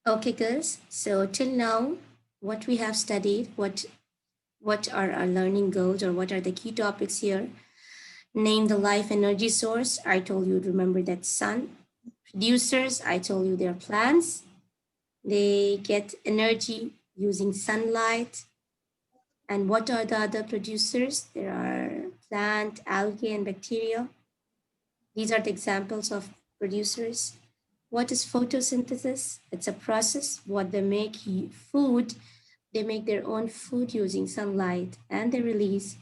Okay, girls. So till now, what we have studied, what are our learning goals or what are the key topics here? Name the life energy source. I told you, remember that sun. Producers, I told you they're plants. They get energy using sunlight. And what are the other producers? There are plant, algae, and bacteria. These are the examples of producers. What is photosynthesis? It's a process what they make food. They make their own food using sunlight and they release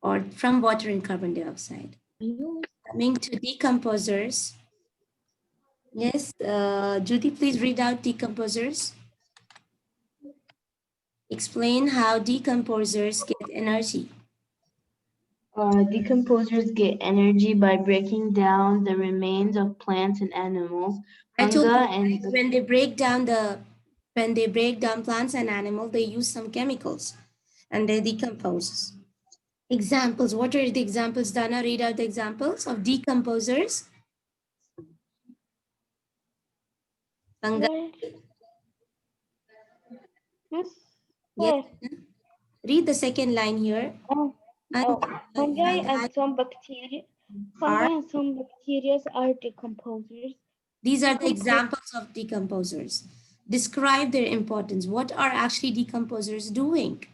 or from water and carbon dioxide. Coming to decomposers. Yes, Judy, please read out decomposers. Explain how decomposers get energy. Decomposers get energy by breaking down the remains of plants and animals. I Fungi told you and when they break down plants and animals, they use some chemicals and they decompose. Examples. What are the examples? Dana, read out the examples of decomposers. Fungi. Yes. Yes. Read the second line here. Fungi and some bacteria. Fungi and some bacteria are decomposers. These are the examples of decomposers. Describe their importance. What are actually decomposers doing?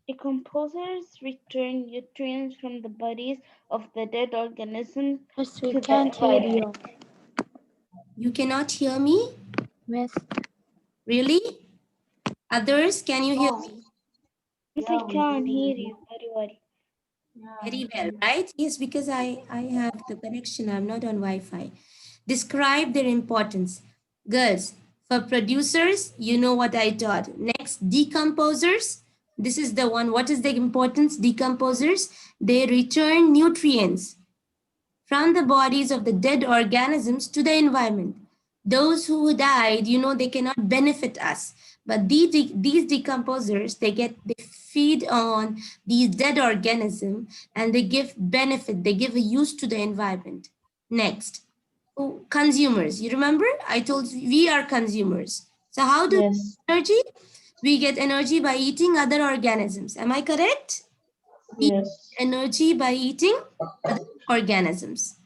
Decomposers return nutrients from the bodies of the dead organisms. Yes, we can't hear you. You cannot hear me? Yes. Really? Others, can you hear me? Yes, I can hear you very well. Very well, right? Yes, because I have the connection. I'm not on Wi-Fi. Describe their importance. Girls, for producers, you know what I taught. Next, decomposers. This is the one. What is the importance? Decomposers, they return nutrients from the bodies of the dead organisms to the environment. Those who died, you know, they cannot benefit us. But these decomposers, they feed on these dead organisms and they give benefit, they give a use to the environment. Next, consumers. You remember? I told you we are consumers. So how do we get energy? We get energy by eating other organisms. Am I correct? We get energy by eating other organisms.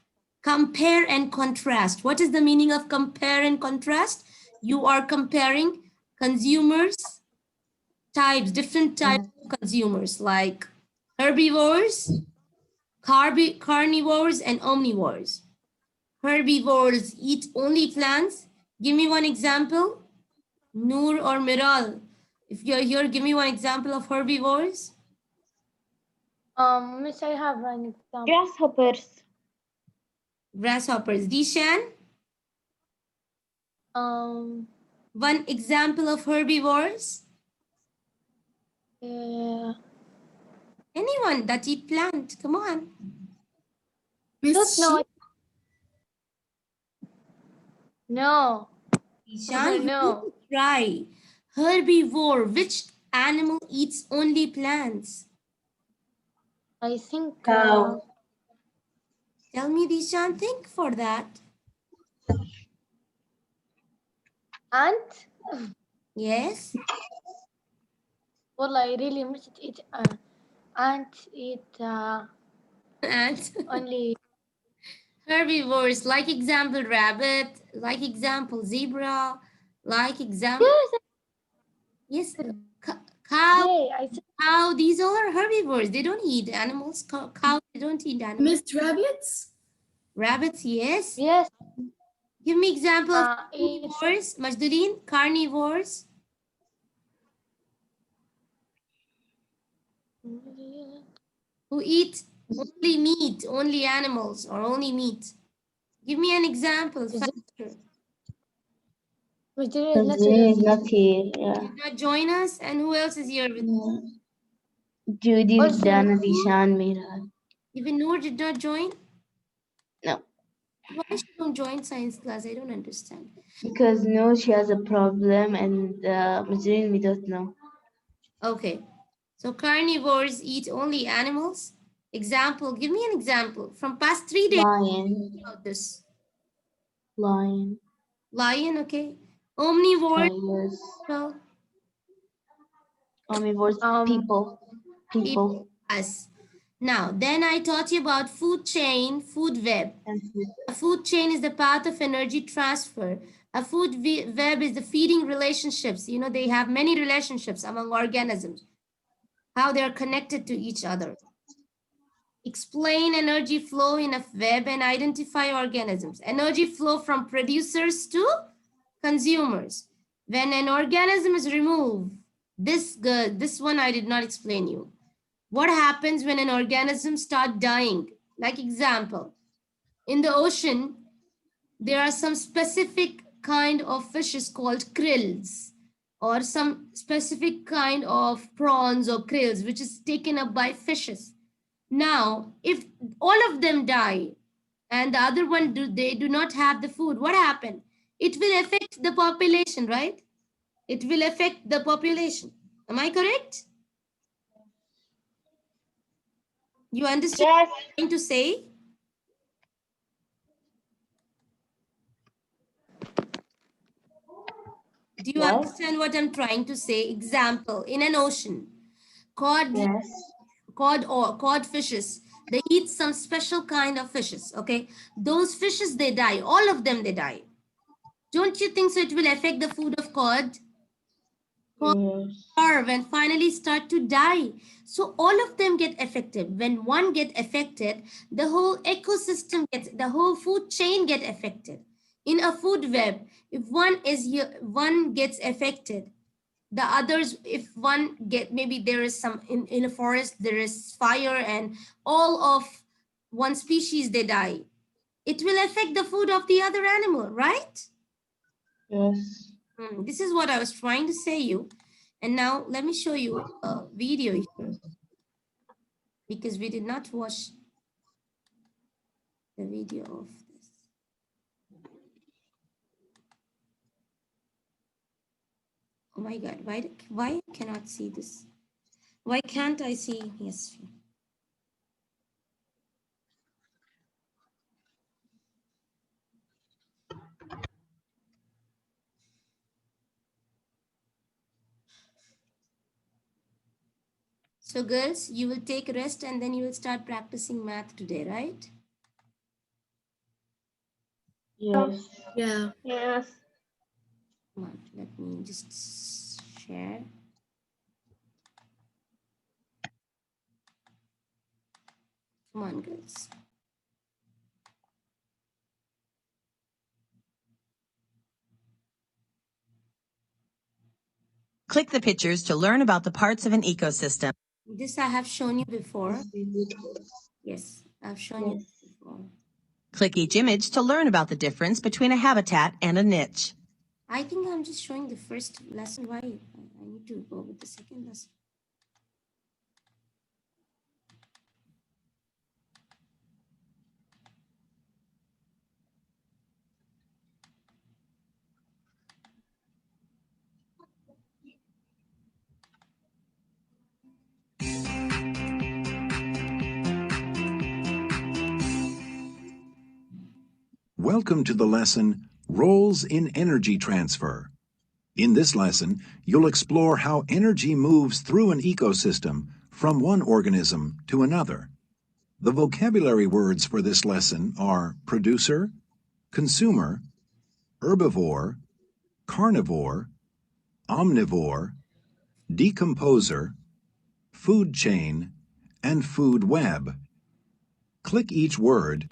Compare and contrast. What is the meaning of compare and contrast? You are comparing consumers types, different types of consumers like herbivores, carnivores, and omnivores. Herbivores eat only plants. Give me one example. Noor or Miral, if you're here, give me one example of herbivores. Miss, I have an example. Grasshoppers. Grasshoppers. Dishan? One example of herbivores? Anyone that eat plant, come on. Miss No. Dishan, No. try. Herbivore, which animal eats only plants? I think. Tell me, Dishan, think for that. Ant? Yes. Well, I really miss it. Ant eat Ant. only Herbivores, like example rabbit, like example zebra, like example. Yes. Cow. Cow. These all are herbivores. They don't eat animals. Cow. They don't eat animals. Missed rabbits? Rabbits. Yes. Yes. Give me example of carnivores. Majduddin. Carnivores. Who eat only meat, only animals, or only meat. Give me an example. Faster. is not here. Yeah. Did not join us, and who else is here with us? Judy, Dana, Dishan, Miral. Even Noor did not join? No. Why she don't join science class? I don't understand. Because no, she has a problem and Majrin, we don't know. Okay. So carnivores eat only animals. Example, give me an example. From past 3 days Lion. about this. Lion. Lion, okay. Omnivores. Yes. Well, Omnivores. People. People. us. Now, then I taught you about food chain, food web. And food. A food chain is the path of energy transfer. A food web is the feeding relationships. You know, they have many relationships among organisms, how they are connected to each other. Explain energy flow in a web and identify organisms. Energy flow from producers to consumers. When an organism is removed, this one I did not explain you. What happens when an organism start dying? Like example, in the ocean, there are some specific kind of fishes called krills, or some specific kind of prawns or krills, which is taken up by fishes. Now, if all of them die and the other one they do not have the food, what happened? It will affect the population, right? It will affect the population. Am I correct? You understand Yes. what I'm trying to say? Do you Yes. understand what I'm trying to say? Example, in an ocean, cod Yes. cod fishes, they eat some special kind of fishes. Okay, those fishes, they die, all of them, they die. Don't you think so? It will affect the food of cod. Yes. Starve and finally start to die. So all of them get affected. When one get affected, the whole ecosystem gets, the whole food chain get affected. In a food web, if one is here, one gets affected, the others, if one get, maybe there is some in a forest, there is fire and all of one species, they die, it will affect the food of the other animal, right? Yes. This is what I was trying to say you. And now let me show you a video here, because we did not watch the video of this. Oh my God, why I cannot see this? Why can't I see? Yes. So girls, you will take rest and then you will start practicing math today, right? Yes. Yeah. Yes. Come on, let me just share. Come on, girls. Click the pictures to learn about the parts of an ecosystem. This I have shown you before. Yes, I've shown you before. Click each image to learn about the difference between a habitat and a niche. I think I'm just showing the first lesson. Why? I need to go with the second lesson. Welcome to the lesson, Roles in Energy Transfer. In this lesson, you'll explore how energy moves through an ecosystem from one organism to another. The vocabulary words for this lesson are producer, consumer, herbivore, carnivore, omnivore, decomposer, food chain, and food web. Click each word.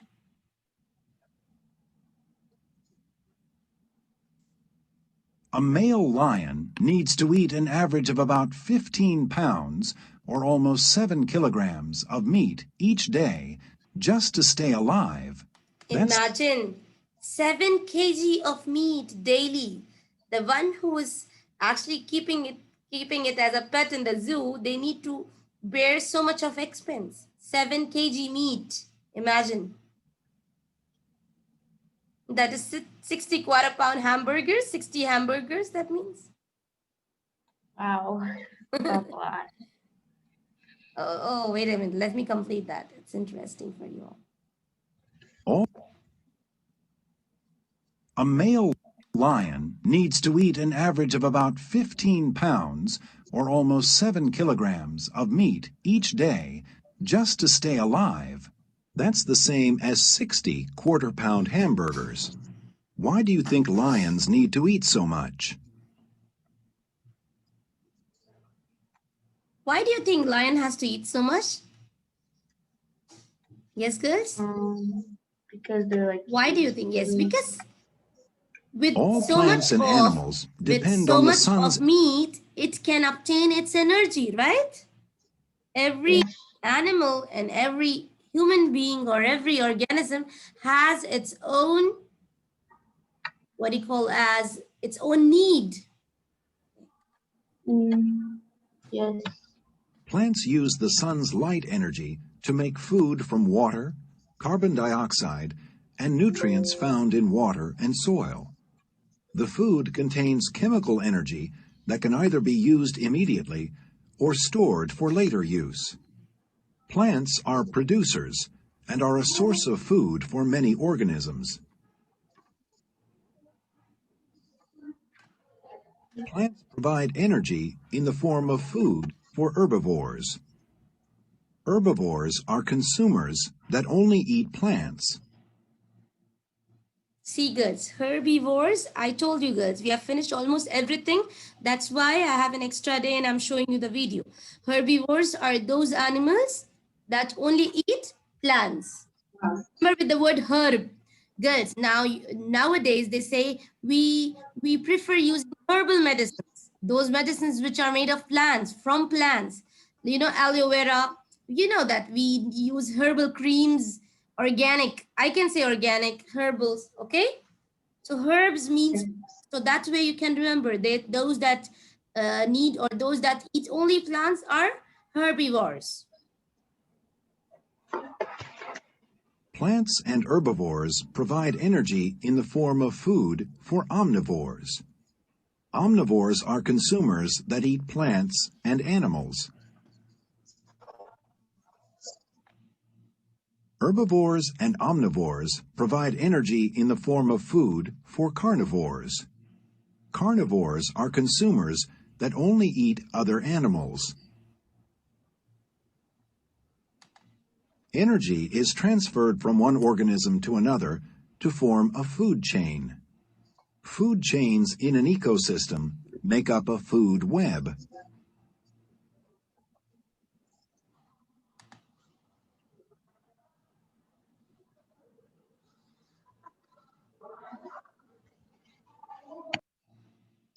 A male lion needs to eat an average of about 15 pounds, or almost 7 kilograms, of meat each day just to stay alive. Imagine 7 kg of meat daily. The one who is actually keeping it as a pet in the zoo, they need to bear so much of expense. 7 kg meat. Imagine. That is 60 quarter-pound hamburgers, 60 hamburgers, that means. Wow. That's a lot. Oh, wait a minute. Let me complete that. It's interesting for you all. A male Lion needs to eat an average of about 15 pounds, or almost 7 kilograms, of meat each day just to stay alive. That's the same as 60 quarter-pound hamburgers. Why do you think lions need to eat so much? Why do you think lion has to eat so much? Yes, girls? Because they're like. Why do you think? Yes, because with All so plants much and of animals with depend so on the much sun's of meat, it can obtain its energy, right? Every animal and every human being or every organism has its own, what do you call as, its own need. Yes. Plants use the sun's light energy to make food from water, carbon dioxide, and nutrients found in water and soil. The food contains chemical energy that can either be used immediately or stored for later use. Plants are producers and are a source of food for many organisms. Plants provide energy in the form of food for herbivores. Herbivores are consumers that only eat plants. See, girls, herbivores, I told you, girls, we have finished almost everything. That's why I have an extra day and I'm showing you the video. Herbivores are those animals that only eat plants. Remember with the word herb. Girls, nowadays they say we prefer using herbal medicines. Those medicines which are made of plants, from plants. You know, aloe vera, you know that we use herbal creams, organic, I can say organic herbals, okay? So herbs means, so that way you can remember that those that need or those that eat only plants are herbivores. Plants and herbivores provide energy in the form of food for omnivores. Omnivores are consumers that eat plants and animals. Herbivores and omnivores provide energy in the form of food for carnivores. Carnivores are consumers that only eat other animals. Energy is transferred from one organism to another to form a food chain. Food chains in an ecosystem make up a food web.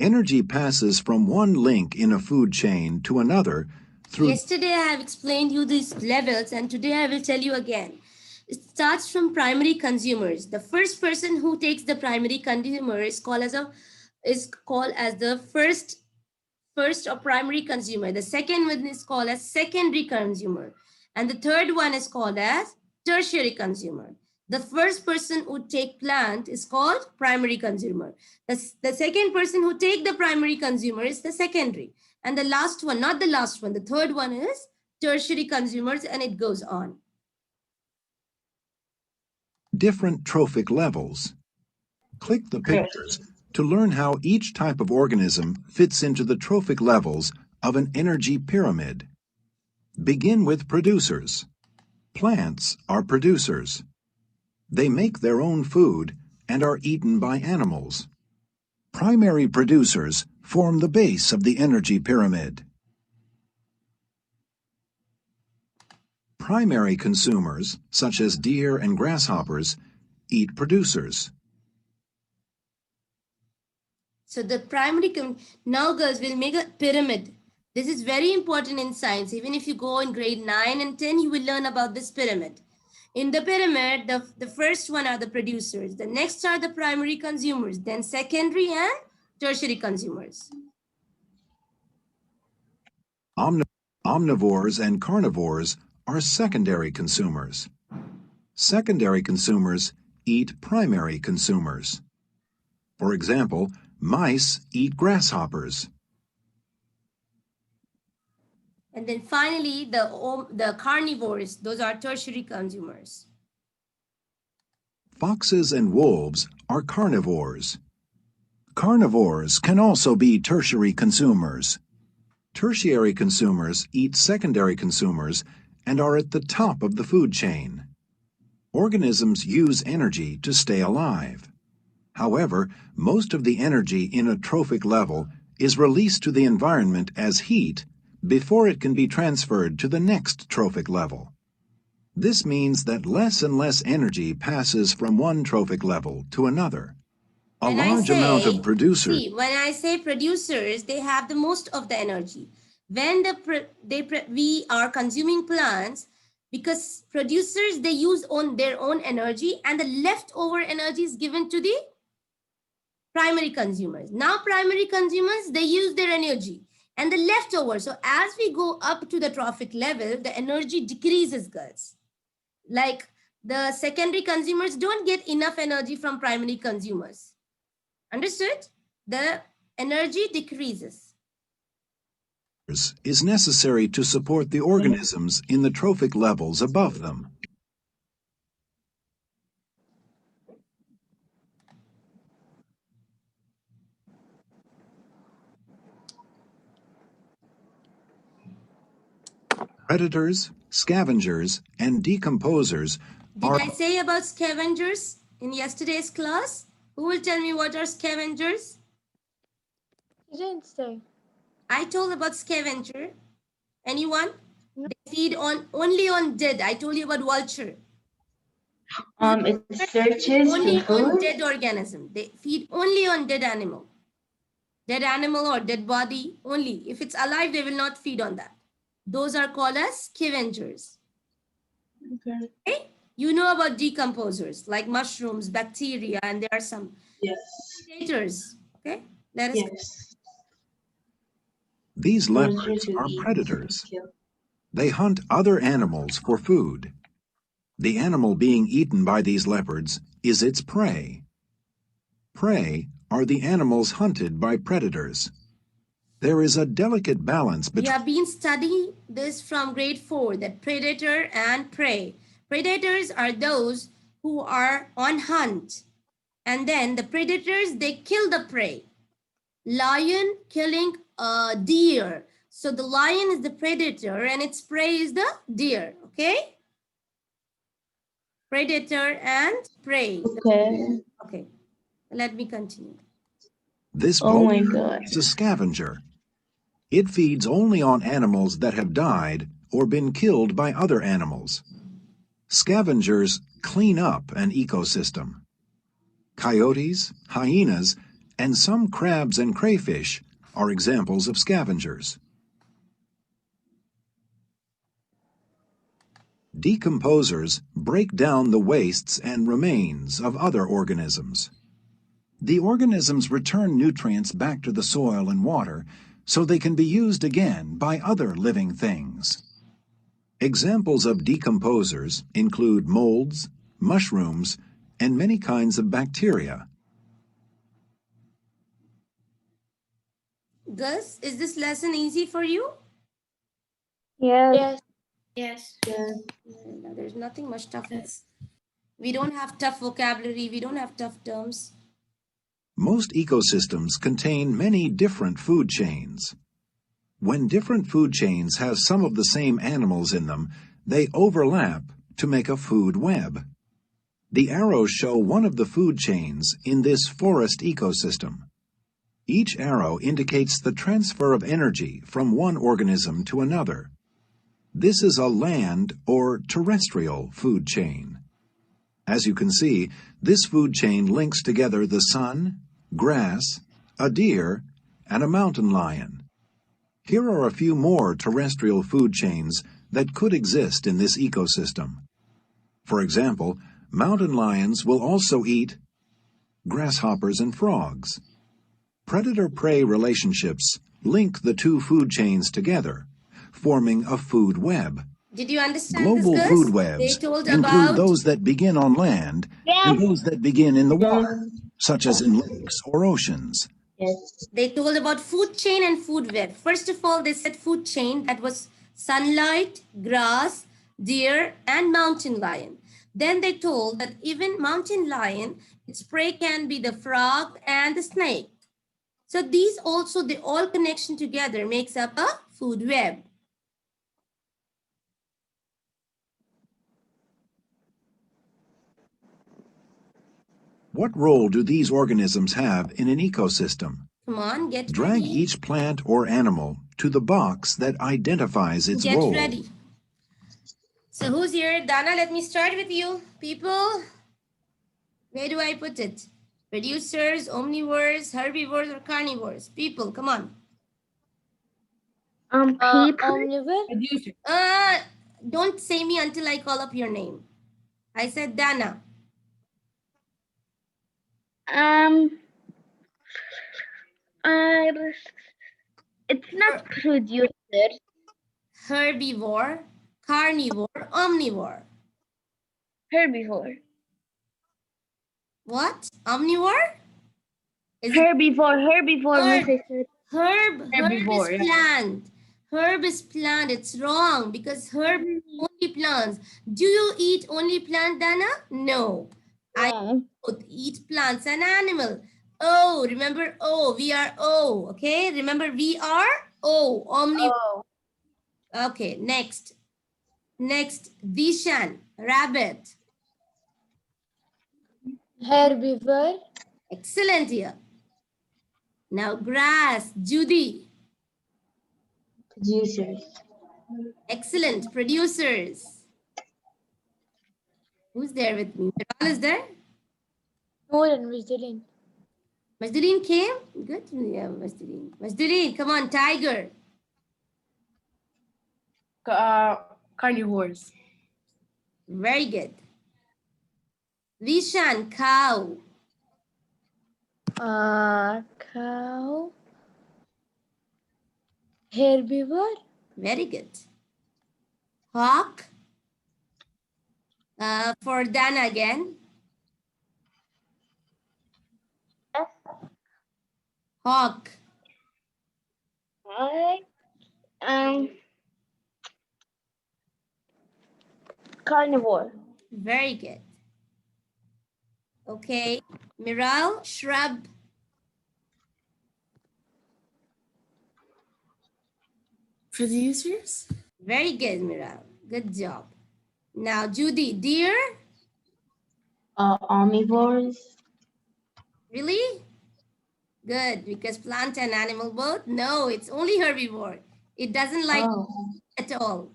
Energy passes from one link in a food chain to another through. Yesterday I have explained you these levels and today I will tell you again. It starts from primary consumers. The first person who takes the primary consumer is called as the first or primary consumer. The second one is called as secondary consumer. And the third one is called as tertiary consumer. The first person who take plant is called primary consumer. The second person who take the primary consumer is the secondary. And the last one, not the last one, the third one is tertiary consumers, and it goes on. Different trophic levels. Click the pictures to learn how each type of organism fits into the trophic levels of an energy pyramid. Begin with producers. Plants are producers. They make their own food and are eaten by animals. Primary producers form the base of the energy pyramid. Primary consumers, such as deer and grasshoppers, eat producers. So the primary, now girls, will make a pyramid. This is very important in science. Even if you go in grade 9 and 10, you will learn about this pyramid. In the pyramid, the first one are the producers. The next are the primary consumers, then secondary and tertiary consumers. Omnivores and carnivores are secondary consumers. Secondary consumers eat primary consumers. For example, mice eat grasshoppers. And then finally, the carnivores, those are tertiary consumers. Foxes and wolves are carnivores. Carnivores can also be tertiary consumers. Tertiary consumers eat secondary consumers and are at the top of the food chain. Organisms use energy to stay alive. However, most of the energy in a trophic level is released to the environment as heat before it can be transferred to the next trophic level. This means that less and less energy passes from one trophic level to another. A large amount of producers. See, when I say producers, they have the most of the energy. When we are consuming plants, because producers, they use their own energy, and the leftover energy is given to the primary consumers. Now primary consumers, they use their energy and the leftover. So as we go up to the trophic level, the energy decreases, girls. Like the secondary consumers don't get enough energy from primary consumers. Understood? The energy decreases. Is necessary to support the organisms in the trophic levels above them. Predators, scavengers, and decomposers Did I say about scavengers in yesterday's class? Who will tell me what are scavengers? You didn't say. I told about scavenger. Anyone? They feed only on dead. I told you about vulture. It searches Only for on food. dead organism. They feed only on dead animal. Dead animal or dead body only. If it's alive, they will not feed on that. Those are called as scavengers. Okay? You know about decomposers like mushrooms, bacteria, and there are some predators. Okay? Let us These leopards are predators. They hunt other animals for food. The animal being eaten by these leopards is its prey. Prey are the animals hunted by predators. There is a delicate balance We between. have been studying this from grade 4, that predator and prey. Predators are those who are on hunt. And then the predators, they kill the prey. Lion killing a deer. So the lion is the predator and its prey is the deer. Okay? Predator and prey. Okay. Okay. Let me continue. This Oh my vulture God. is a scavenger. It feeds only on animals that have died or been killed by other animals. Scavengers clean up an ecosystem. Coyotes, hyenas, and some crabs and crayfish are examples of scavengers. Decomposers break down the wastes and remains of other organisms. The organisms return nutrients back to the soil and water so they can be used again by other living things. Examples of decomposers include molds, mushrooms, and many kinds of bacteria. Gus, is this lesson easy for you? Yes. Yes. No, there's nothing much tough. We don't have tough vocabulary. We don't have tough terms. Most ecosystems contain many different food chains. When different food chains have some of the same animals in them, they overlap to make a food web. The arrows show one of the food chains in this forest ecosystem. Each arrow indicates the transfer of energy from one organism to another. This is a land or terrestrial food chain. As you can see, this food chain links together the sun, grass, a deer, and a mountain lion. Here are a few more terrestrial food chains that could exist in this ecosystem. For example, mountain lions will also eat grasshoppers and frogs. Predator-prey relationships link the two food chains together, forming a food web. Did you understand Global this, Gus? food They webs told include about those that begin on land and those that begin in the water, such as in lakes or oceans. They told about food chain and food web. First of all, they said food chain, that was sunlight, grass, deer, and mountain lion. Then they told that even mountain lion, its prey can be the frog and the snake. So these also, the all connection together makes up a food web. What role do these organisms have in an ecosystem? Come on, get Drag ready. each plant or animal to the box that identifies its Get role. ready. So who's here? Dana, let me start with you. People, where do I put it? Producers, omnivores, herbivores, or carnivores? People, come on. People. Omnivore. Producer. Don't say me until I call up your name. I said Dana. It's not producer. Herbivore, carnivore, omnivore. Herbivore. What? Omnivore? Is it Herbivore. Herbivore. Herb. Miss, I said. herb? Herb Herbivore, is yeah. plant. Herb is plant. It's wrong because herb is only plants. Do you eat only plant, Dana? No. I No. both eat plants and animal. Oh, remember O. We are O. Okay. Remember we are O. Omnivore. Oh. Okay. Next. Next. Vishan. Rabbit. Herbivore. Excellent here. Now grass. Judy. Producers. Excellent. Producers. Who's there with me? Miral is there? Noor and Vizdaleen. Majduleen came? Good. Yeah, Majduleen. Majduleen, come on, tiger. Carnivores. Very good. Vishan, cow. Cow. Herbivore. Very good. Hawk. For Dana again. Hawk. Carnivore. Very good. Okay. Miral, shrub. Producers? Very good, Miral. Good job. Now, Judy, deer. Omnivores. Really? Good, because plant and animal both? No, it's only herbivore. It doesn't like at all.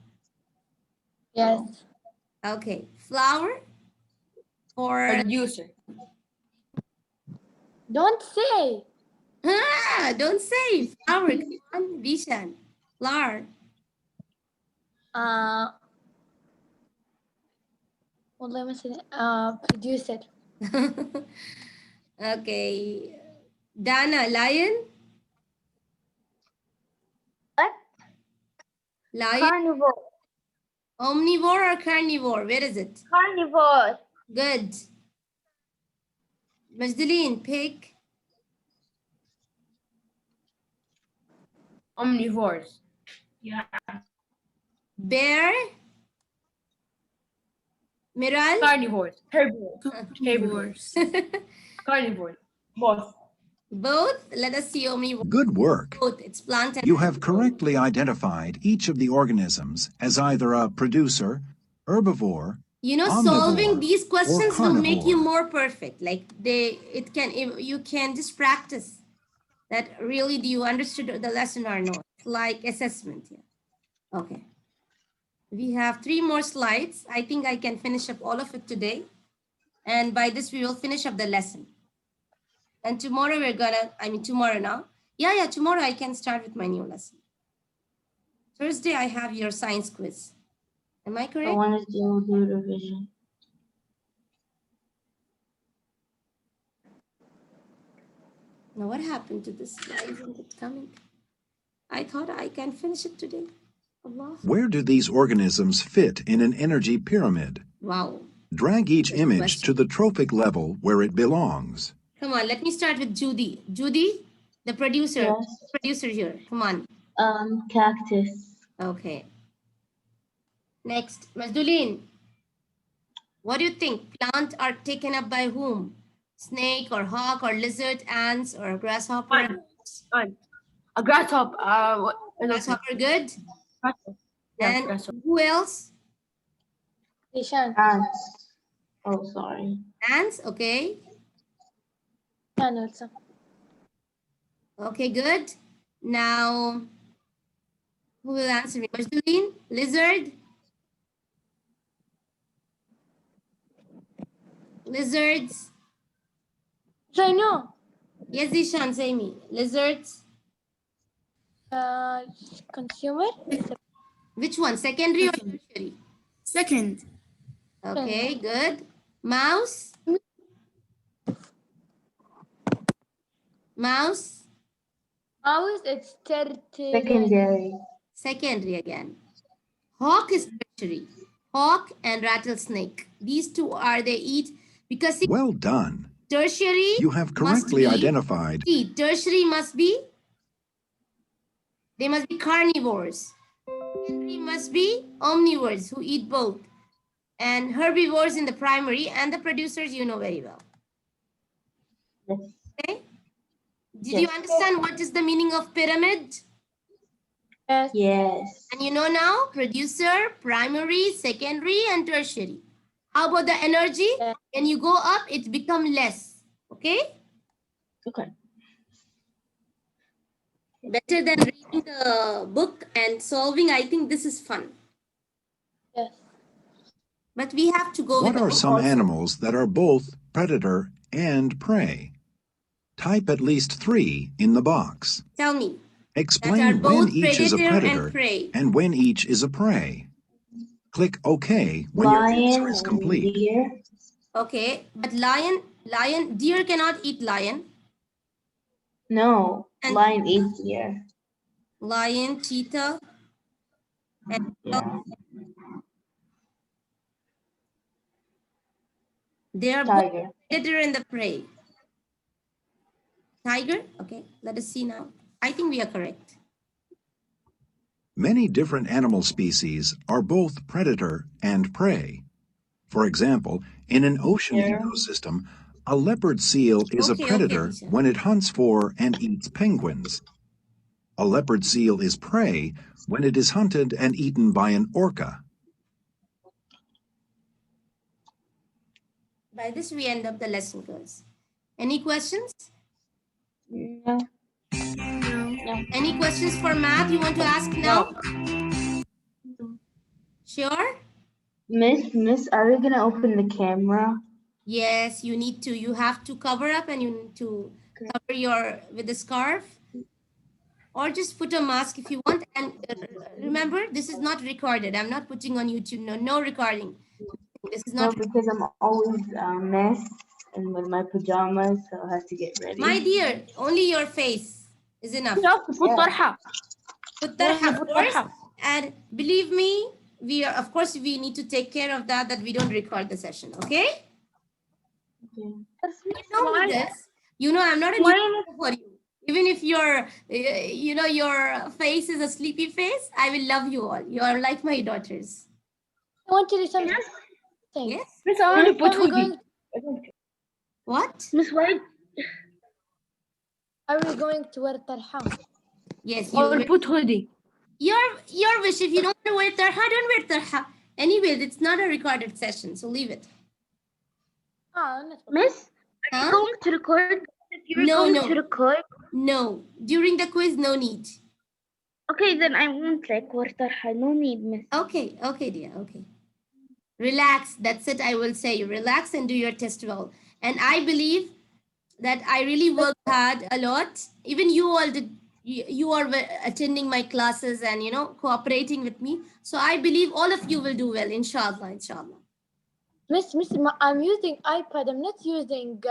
Yes. Okay, flower or Producer. Don't say. don't say flower. Come on, Vishan. Flower. والله مثلا producer. Okay, Dana, lion. What? Lion. Carnivore. Omnivore or carnivore? Where is it? Carnivore. Good. Majduleen, pig. Omnivores. Bear. Miral. Carnivores. Herbivores. Herbivores. Carnivores. Both. Both. Let us see omnivore. Good work. Both. It's plant and You have correctly identified each of the organisms as either a producer, herbivore, you know, omnivore, solving these questions will make you carnivore. more perfect. Like you can just practice that. Really, do you understood the lesson or not? Like assessment. Yeah. Okay. We have 3 more slides. I think I can finish up all of it today. And by this, we will finish up the lesson. And tomorrow tomorrow now. Yeah, tomorrow I can start with my new lesson. Thursday, I have your science quiz. Am I correct? I wanted to do revision. Now, what happened to this? Why isn't it coming? I thought I can finish it today. Allah. Where do these organisms fit in an energy pyramid? Wow. Drag each Good image question. to the trophic level where it belongs. Come on, let me start with Judy. Judy, the producer. Yes. Producer here. Come on. Cactus. Okay. Next, Majduleen. What do you think? Plants are taken up by whom? Snake or hawk or lizard, ants or grasshopper? A grasshopper. Grasshopper, good. Yeah, And grasshopper. who else? Ishan. Ants. Oh, sorry. Ants, okay. Ishan also. Okay, good. Now, who will answer me? Majduleen, lizard? Lizards? So I know. Yes, Ishan, say me. Lizards? Consumer. Which one? Secondary or tertiary? Second. Okay, good. Mouse? Mouse? Mouse, it's tertiary. Secondary. Secondary again. Hawk is tertiary. Hawk and rattlesnake. These two are they eat because see, Well done. tertiary You have must correctly be- identified. See, tertiary must be, they must be carnivores. Secondary must be omnivores who eat both. And herbivores in the primary and the producers you know very well. Yes. Okay? Did you Yes. understand what is the meaning of pyramid? Yes. Yes. And you know now, producer, primary, secondary, and tertiary. How about the energy? Yeah. When you go up, it become less. Okay? Okay. Better than reading the book and solving. I think this is fun. Yes. But we have to go What with the are book some also. animals that are both predator and prey? Type at least 3 in the box. Tell me. Explain both when each is a predator and predator prey. and when each is a prey. Click OK when your Lion answer is and complete. deer. Okay, but deer cannot eat lion. No, And- lion eats deer. Lion, cheetah, and Yeah. they are both Tiger. predator and the prey. Tiger? Okay, let us see now. I think we are correct. Many different animal species are both predator and prey. For example, in an ocean Yeah. ecosystem, a leopard seal is Okay, a predator Disha. when it hunts for and eats penguins. A leopard seal is prey when it is hunted and eaten by an orca. By this, we end up the lesson, girls. Any questions? No. Any questions for math you want to ask now? Sure? Miss, are we gonna open the camera? Yes, you need to. You have to cover up and you need to cover your with a scarf or just put a mask if you want. And remember, this is not recorded. I'm not putting on YouTube. No recording. This is No, not. because I'm always mess and with my pajamas, so I have to get ready. My dear, only your face is enough. Put طرحة. Put tarha put first. tarha. And believe me, of course, we need to take care of that we don't record the session. Okay? Okay. You know this. You know, I'm not a new for you. Even if your face is a sleepy face, I will love you all. You are like my daughters. I want to do something. Yes? Miss, I want to put Are we hoodie. going, What? Miss, why? are we going to wear tarha? Yes, Or you. put hoodie. Your wish. If you don't want to wear tarha, don't wear tarha. Anyways, it's not a recorded session, so leave it. Miss, are Huh? you going to record? If you're No, going no. to record, No. During the quiz, no need. okay, then I won't like wear tarha. No need, miss. Okay, dear. Okay. Relax. That's it. I will say. Relax and do your test well. And I believe that I really worked hard a lot. Even you all did. You are attending my classes and cooperating with me. So I believe all of you will do well. Inshallah. Inshallah. Miss, I'm using iPad. I'm not using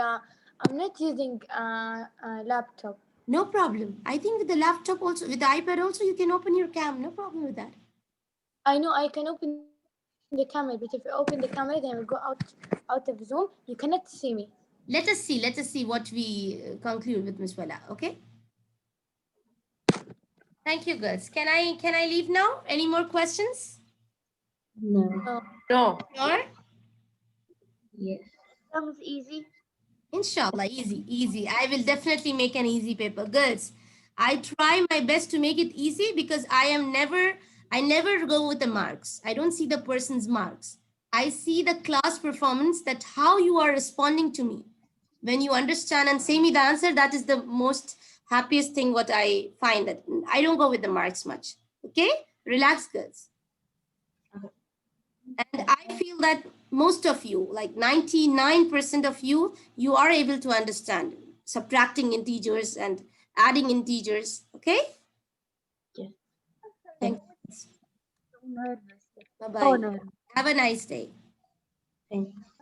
laptop. No problem. I think with the laptop also, with the iPad also, you can open your cam. No problem with that. I know I can open the camera, but if you open the camera, then we go out of Zoom. You cannot see me. Let us see what we conclude with Ms. Wala. Okay. Thank you, girls. Can I leave now? Any more questions? No. No. Sure. Yes. That was easy. Inshallah, easy. I will definitely make an easy paper. Girls, I try my best to make it easy because I never go with the marks. I don't see the person's marks. I see the class performance, that how you are responding to me. When you understand and say me the answer, that is the most happiest thing what I find, that I don't go with the marks much. Okay? Relax, girls. And I feel that most of you, like 99% of you, you are able to understand subtracting integers and adding integers. Okay? Yes. Thank you. nervous. Bye-bye. Oh, no. Have a nice day. Thank you.